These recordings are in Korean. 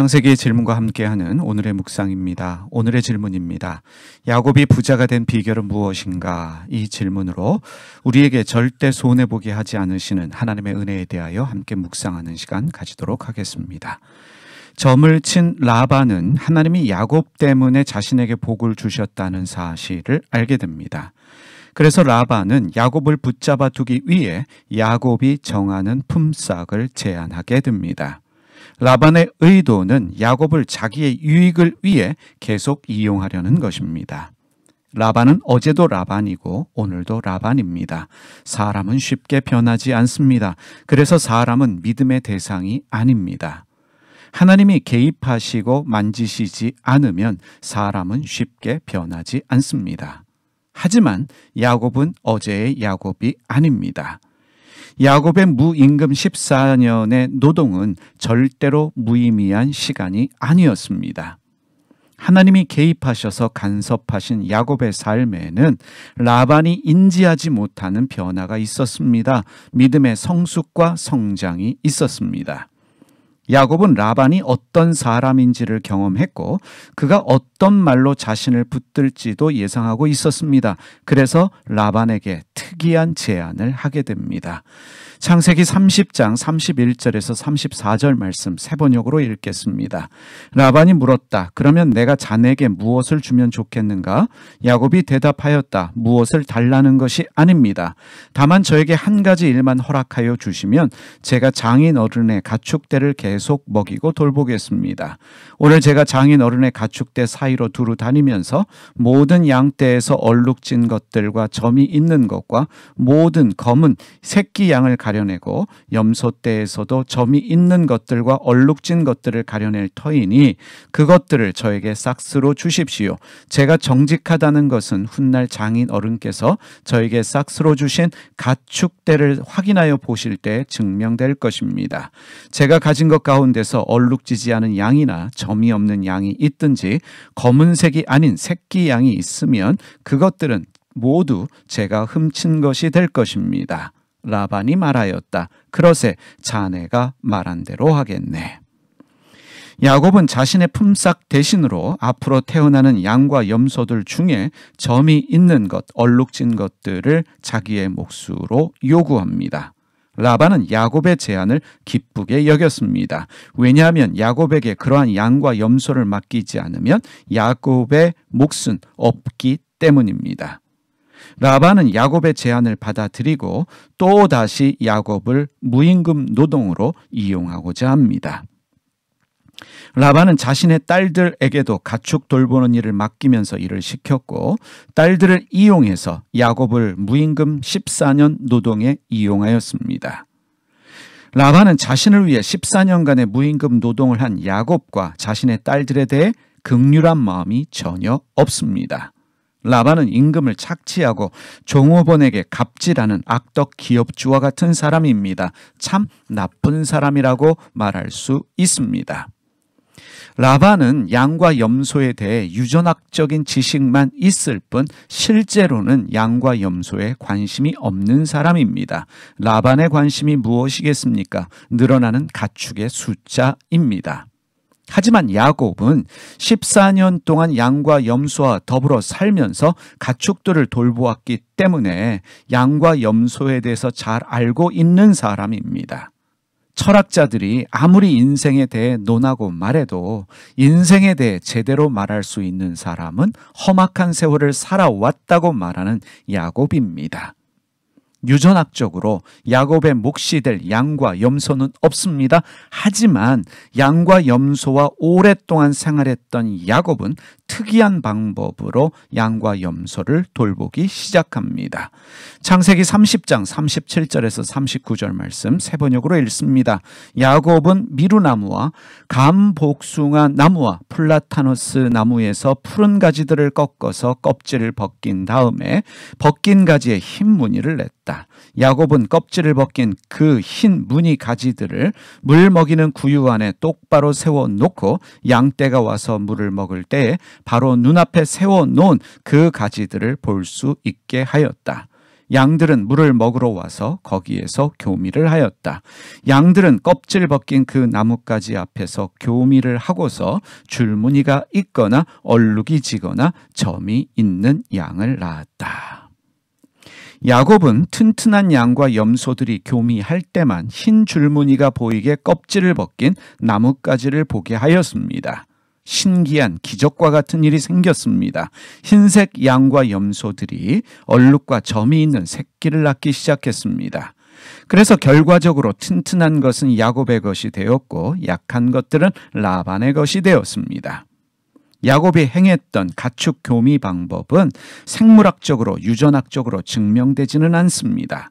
창세기의 질문과 함께하는 오늘의 묵상입니다. 오늘의 질문입니다. 야곱이 부자가 된 비결은 무엇인가? 이 질문으로 우리에게 절대 손해보게 하지 않으시는 하나님의 은혜에 대하여 함께 묵상하는 시간 가지도록 하겠습니다. 점을 친 라반은 하나님이 야곱 때문에 자신에게 복을 주셨다는 사실을 알게 됩니다. 그래서 라반은 야곱을 붙잡아 두기 위해 야곱이 정하는 품삯을 제안하게 됩니다. 라반의 의도는 야곱을 자기의 유익을 위해 계속 이용하려는 것입니다. 라반은 어제도 라반이고 오늘도 라반입니다. 사람은 쉽게 변하지 않습니다. 그래서 사람은 믿음의 대상이 아닙니다. 하나님이 개입하시고 만지시지 않으면 사람은 쉽게 변하지 않습니다. 하지만 야곱은 어제의 야곱이 아닙니다. 야곱의 무임금 14년의 노동은 절대로 무의미한 시간이 아니었습니다. 하나님이 개입하셔서 간섭하신 야곱의 삶에는 라반이 인지하지 못하는 변화가 있었습니다. 믿음의 성숙과 성장이 있었습니다. 야곱은 라반이 어떤 사람인지를 경험했고 그가 어떤 말로 자신을 붙들지도 예상하고 있었습니다. 그래서 라반에게 특이한 제안을 하게 됩니다. 창세기 30장 31절에서 34절 말씀 세 번역으로 읽겠습니다. 라반이 물었다. 그러면 내가 자네에게 무엇을 주면 좋겠는가? 야곱이 대답하였다. 무엇을 달라는 것이 아닙니다. 다만 저에게 한 가지 일만 허락하여 주시면 제가 장인 어른의 가축대를 계속 먹이고 돌보겠습니다. 오늘 제가 장인 어른의 가축대 사이로 두루 다니면서 모든 양떼에서 얼룩진 것들과 점이 있는 것과 모든 검은 새끼 양을 가려내고 염소떼에서도 점이 있는 것들과 얼룩진 것들을 가려낼 터이니 그것들을 저에게 싹스로 주십시오. 제가 정직하다는 것은 훗날 장인 어른께서 저에게 싹스로 주신 가축대를 확인하여 보실 때 증명될 것입니다. 제가 가진 것 가운데서 얼룩지지 않은 양이나 점이 없는 양이 있든지 검은색이 아닌 새끼 양이 있으면 그것들은 모두 제가 훔친 것이 될 것입니다. 라반이 말하였다. 그러세 자네가 말한 대로 하겠네. 야곱은 자신의 품삯 대신으로 앞으로 태어나는 양과 염소들 중에 점이 있는 것, 얼룩진 것들을 자기의 몫으로 요구합니다. 라반은 야곱의 제안을 기쁘게 여겼습니다. 왜냐하면 야곱에게 그러한 양과 염소를 맡기지 않으면 야곱의 몫은 없기 때문입니다. 라반은 야곱의 제안을 받아들이고 또다시 야곱을 무임금 노동으로 이용하고자 합니다. 라반은 자신의 딸들에게도 가축 돌보는 일을 맡기면서 일을 시켰고 딸들을 이용해서 야곱을 무임금 14년 노동에 이용하였습니다. 라반은 자신을 위해 14년간의 무임금 노동을 한 야곱과 자신의 딸들에 대해 긍휼한 마음이 전혀 없습니다. 라반은 임금을 착취하고 종업원에게 갑질하는 악덕 기업주와 같은 사람입니다. 참 나쁜 사람이라고 말할 수 있습니다. 라반은 양과 염소에 대해 유전학적인 지식만 있을 뿐 실제로는 양과 염소에 관심이 없는 사람입니다. 라반의 관심이 무엇이겠습니까? 늘어나는 가축의 숫자입니다. 하지만 야곱은 14년 동안 양과 염소와 더불어 살면서 가축들을 돌보았기 때문에 양과 염소에 대해서 잘 알고 있는 사람입니다. 철학자들이 아무리 인생에 대해 논하고 말해도 인생에 대해 제대로 말할 수 있는 사람은 험악한 세월을 살아왔다고 말하는 야곱입니다. 유전학적으로 야곱의 몫이 될 양과 염소는 없습니다. 하지만 양과 염소와 오랫동안 생활했던 야곱은 특이한 방법으로 양과 염소를 돌보기 시작합니다. 창세기 30장 37절에서 39절 말씀 세 번역으로 읽습니다. 야곱은 미루나무와 감복숭아 나무와 플라타노스 나무에서 푸른 가지들을 꺾어서 껍질을 벗긴 다음에 벗긴 가지에 흰 무늬를 냈다. 야곱은 껍질을 벗긴 그 흰 무늬 가지들을 물 먹이는 구유 안에 똑바로 세워놓고 양떼가 와서 물을 먹을 때에 바로 눈앞에 세워놓은 그 가지들을 볼 수 있게 하였다. 양들은 물을 먹으러 와서 거기에서 교미를 하였다. 양들은 껍질 벗긴 그 나뭇가지 앞에서 교미를 하고서 줄무늬가 있거나 얼룩이 지거나 점이 있는 양을 낳았다. 야곱은 튼튼한 양과 염소들이 교미할 때만 흰 줄무늬가 보이게 껍질을 벗긴 나뭇가지를 보게 하였습니다. 신기한 기적과 같은 일이 생겼습니다. 흰색 양과 염소들이 얼룩과 점이 있는 새끼를 낳기 시작했습니다. 그래서 결과적으로 튼튼한 것은 야곱의 것이 되었고 약한 것들은 라반의 것이 되었습니다. 야곱이 행했던 가축 교미 방법은 생물학적으로 유전학적으로 증명되지는 않습니다.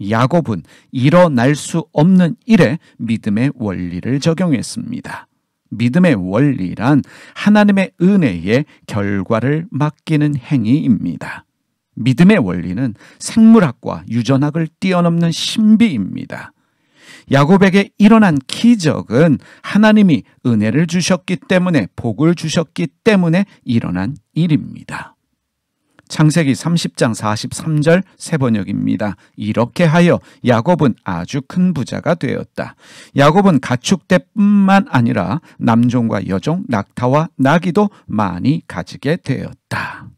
야곱은 일어날 수 없는 일에 믿음의 원리를 적용했습니다. 믿음의 원리란 하나님의 은혜에 결과를 맡기는 행위입니다. 믿음의 원리는 생물학과 유전학을 뛰어넘는 신비입니다. 야곱에게 일어난 기적은 하나님이 은혜를 주셨기 때문에, 복을 주셨기 때문에 일어난 일입니다. 창세기 30장 43절 세번역입니다. 이렇게 하여 야곱은 아주 큰 부자가 되었다. 야곱은 가축대뿐만 아니라 남종과 여종, 낙타와 나귀도 많이 가지게 되었다.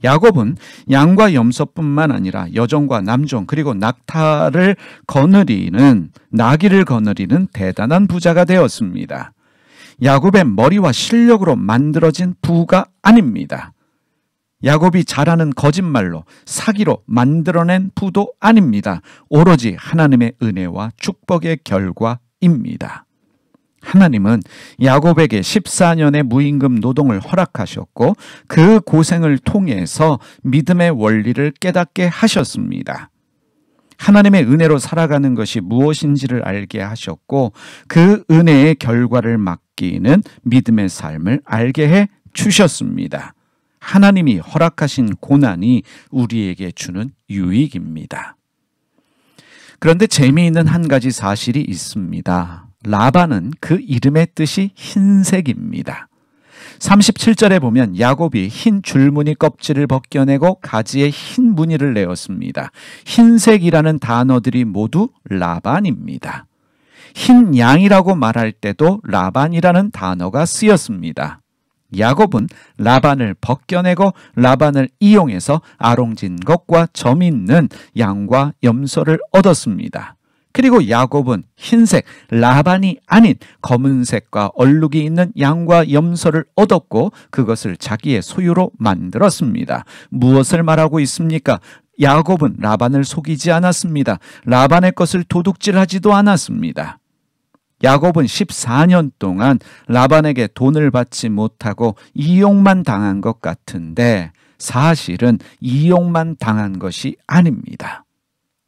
야곱은 양과 염소뿐만 아니라 여종과 남종 그리고 낙타를 거느리는, 나귀를 거느리는 대단한 부자가 되었습니다. 야곱의 머리와 실력으로 만들어진 부가 아닙니다. 야곱이 잘하는 거짓말로, 사기로 만들어낸 부도 아닙니다. 오로지 하나님의 은혜와 축복의 결과입니다. 하나님은 야곱에게 14년의 무임금 노동을 허락하셨고 그 고생을 통해서 믿음의 원리를 깨닫게 하셨습니다. 하나님의 은혜로 살아가는 것이 무엇인지를 알게 하셨고 그 은혜의 결과를 맡기는 믿음의 삶을 알게 해 주셨습니다. 하나님이 허락하신 고난이 우리에게 주는 유익입니다. 그런데 재미있는 한 가지 사실이 있습니다. 라반은 그 이름의 뜻이 흰색입니다. 37절에 보면 야곱이 흰 줄무늬 껍질을 벗겨내고 가지에 흰 무늬를 내었습니다. 흰색이라는 단어들이 모두 라반입니다. 흰 양이라고 말할 때도 라반이라는 단어가 쓰였습니다. 야곱은 라반을 벗겨내고 라반을 이용해서 아롱진 것과 점 있는 양과 염소를 얻었습니다. 그리고 야곱은 흰색 라반이 아닌 검은색과 얼룩이 있는 양과 염소를 얻었고 그것을 자기의 소유로 만들었습니다. 무엇을 말하고 있습니까? 야곱은 라반을 속이지 않았습니다. 라반의 것을 도둑질하지도 않았습니다. 야곱은 14년 동안 라반에게 돈을 받지 못하고 이용만 당한 것 같은데 사실은 이용만 당한 것이 아닙니다.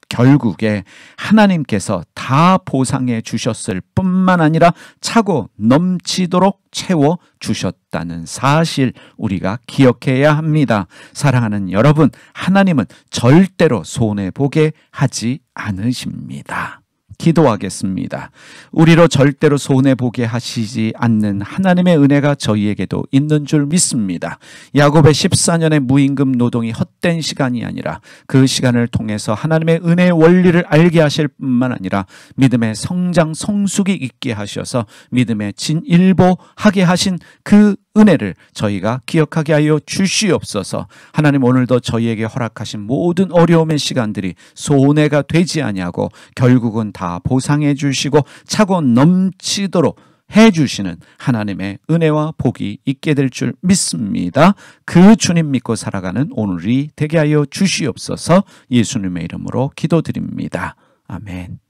결국에 하나님께서 다 보상해 주셨을 뿐만 아니라 차고 넘치도록 채워 주셨다는 사실 우리가 기억해야 합니다. 사랑하는 여러분, 하나님은 절대로 손해보게 하지 않으십니다. 기도하겠습니다. 우리로 절대로 손해보게 하시지 않는 하나님의 은혜가 저희에게도 있는 줄 믿습니다. 야곱의 14년의 무임금 노동이 헛된 시간이 아니라 그 시간을 통해서 하나님의 은혜의 원리를 알게 하실 뿐만 아니라 믿음의 성장 성숙이 있게 하셔서 믿음의 진일보하게 하신 그 은혜를 저희가 기억하게 하여 주시옵소서. 하나님, 오늘도 저희에게 허락하신 모든 어려움의 시간들이 손해가 되지 아니하고 결국은 다 보상해 주시고 차고 넘치도록 해주시는 하나님의 은혜와 복이 있게 될 줄 믿습니다. 그 주님 믿고 살아가는 오늘이 되게 하여 주시옵소서. 예수님의 이름으로 기도드립니다. 아멘.